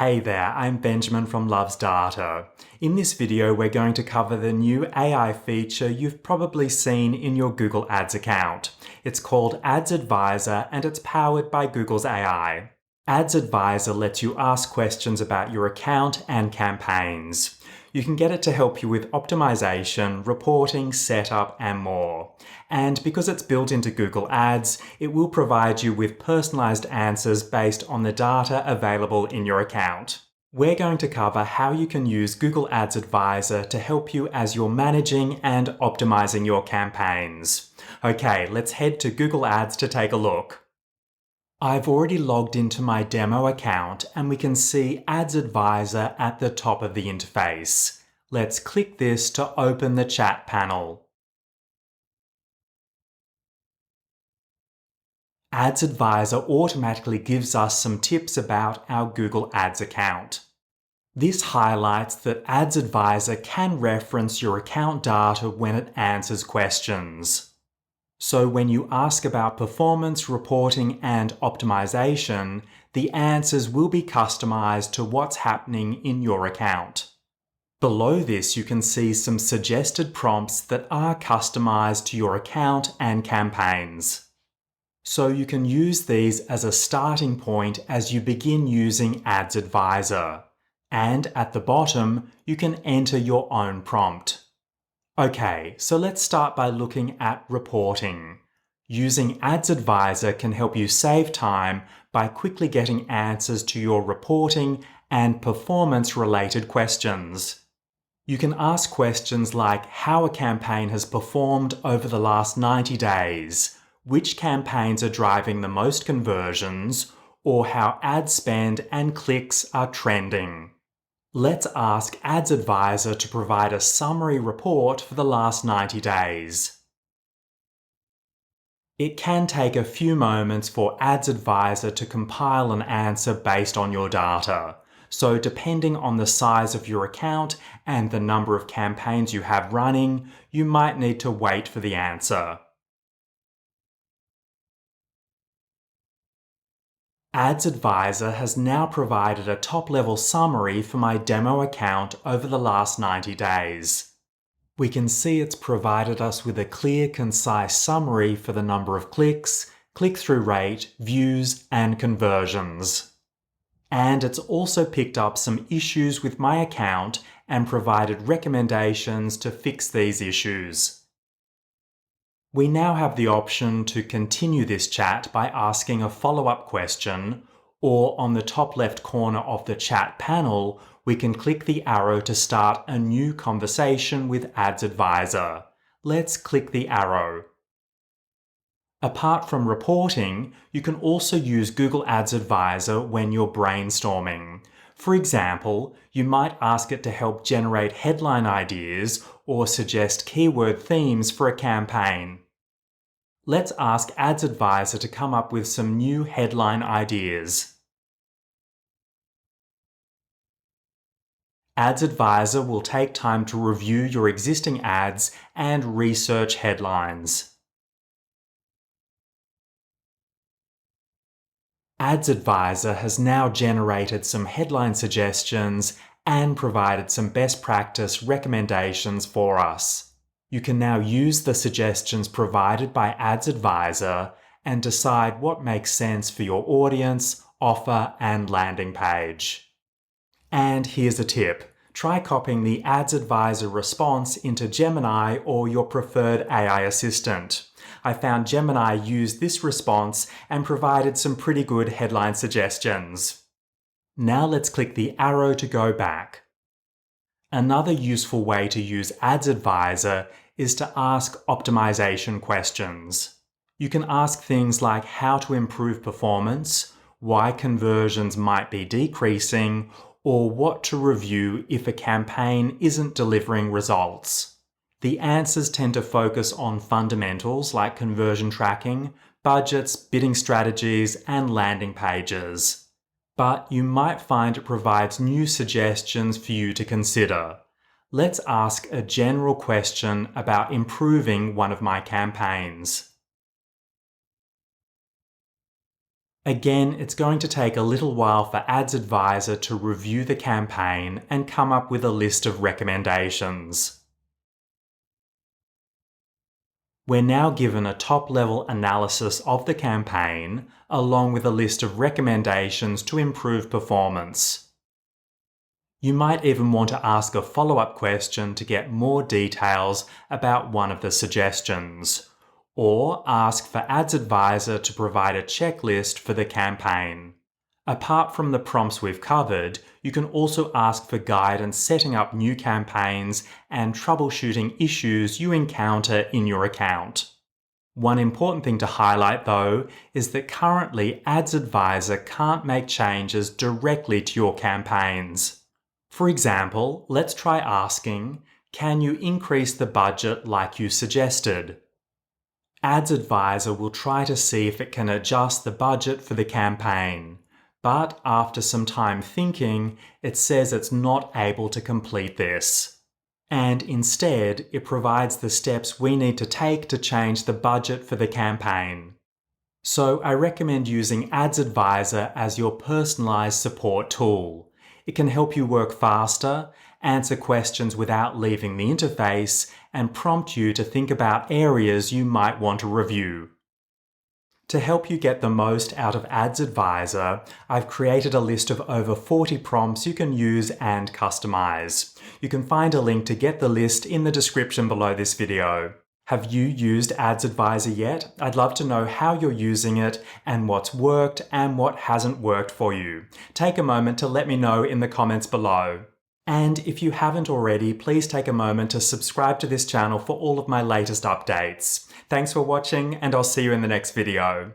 Hey there, I'm Benjamin from Loves Data. In this video, we're going to cover the new AI feature you've probably seen in your Google Ads account. It's called Ads Advisor and it's powered by Google's AI. Ads Advisor lets you ask questions about your account and campaigns. You can get it to help you with optimization, reporting, setup, and more. And because it's built into Google Ads, it will provide you with personalized answers based on the data available in your account. We're going to cover how you can use Google Ads Advisor to help you as you're managing and optimizing your campaigns. Okay, let's head to Google Ads to take a look. I've already logged into my demo account and we can see Ads Advisor at the top of the interface. Let's click this to open the chat panel. Ads Advisor automatically gives us some tips about our Google Ads account. This highlights that Ads Advisor can reference your account data when it answers questions. So when you ask about performance, reporting, and optimization, the answers will be customized to what's happening in your account. Below this, you can see some suggested prompts that are customized to your account and campaigns. So you can use these as a starting point as you begin using Ads Advisor. And at the bottom, you can enter your own prompt. Okay, so let's start by looking at reporting. Using Ads Advisor can help you save time by quickly getting answers to your reporting and performance-related questions. You can ask questions like how a campaign has performed over the last 90 days, which campaigns are driving the most conversions, or how ad spend and clicks are trending. Let's ask Ads Advisor to provide a summary report for the last 90 days. It can take a few moments for Ads Advisor to compile an answer based on your data. So depending on the size of your account and the number of campaigns you have running, you might need to wait for the answer. Ads Advisor has now provided a top-level summary for my demo account over the last 90 days. We can see it's provided us with a clear, concise summary for the number of clicks, click-through rate, views, and conversions. And it's also picked up some issues with my account and provided recommendations to fix these issues. We now have the option to continue this chat by asking a follow-up question, or on the top left corner of the chat panel, we can click the arrow to start a new conversation with Ads Advisor. Let's click the arrow. Apart from reporting, you can also use Google Ads Advisor when you're brainstorming. For example, you might ask it to help generate headline ideas or suggest keyword themes for a campaign. Let's ask Ads Advisor to come up with some new headline ideas. Ads Advisor will take time to review your existing ads and research headlines. Ads Advisor has now generated some headline suggestions and provided some best practice recommendations for us. You can now use the suggestions provided by Ads Advisor and decide what makes sense for your audience, offer, and landing page. And here's a tip. Try copying the Ads Advisor response into Gemini or your preferred AI assistant. I found Gemini used this response and provided some pretty good headline suggestions. Now let's click the arrow to go back. Another useful way to use Ads Advisor is to ask optimization questions. You can ask things like how to improve performance, why conversions might be decreasing, or what to review if a campaign isn't delivering results. The answers tend to focus on fundamentals like conversion tracking, budgets, bidding strategies, and landing pages. But you might find it provides new suggestions for you to consider. Let's ask a general question about improving one of my campaigns. Again, it's going to take a little while for Ads Advisor to review the campaign and come up with a list of recommendations. We're now given a top-level analysis of the campaign, along with a list of recommendations to improve performance. You might even want to ask a follow-up question to get more details about one of the suggestions, or ask for Ads Advisor to provide a checklist for the campaign. Apart from the prompts we've covered, you can also ask for guidance setting up new campaigns and troubleshooting issues you encounter in your account. One important thing to highlight, though, is that currently Ads Advisor can't make changes directly to your campaigns. For example, let's try asking, "Can you increase the budget like you suggested?" Ads Advisor will try to see if it can adjust the budget for the campaign, but after some time thinking, it says it's not able to complete this. And instead, it provides the steps we need to take to change the budget for the campaign. So I recommend using Ads Advisor as your personalized support tool. It can help you work faster, answer questions without leaving the interface, and prompt you to think about areas you might want to review. To help you get the most out of Ads Advisor, I've created a list of over 40 prompts you can use and customize. You can find a link to get the list in the description below this video. Have you used Ads Advisor yet? I'd love to know how you're using it and what's worked and what hasn't worked for you. Take a moment to let me know in the comments below. And if you haven't already, please take a moment to subscribe to this channel for all of my latest updates. Thanks for watching, and I'll see you in the next video.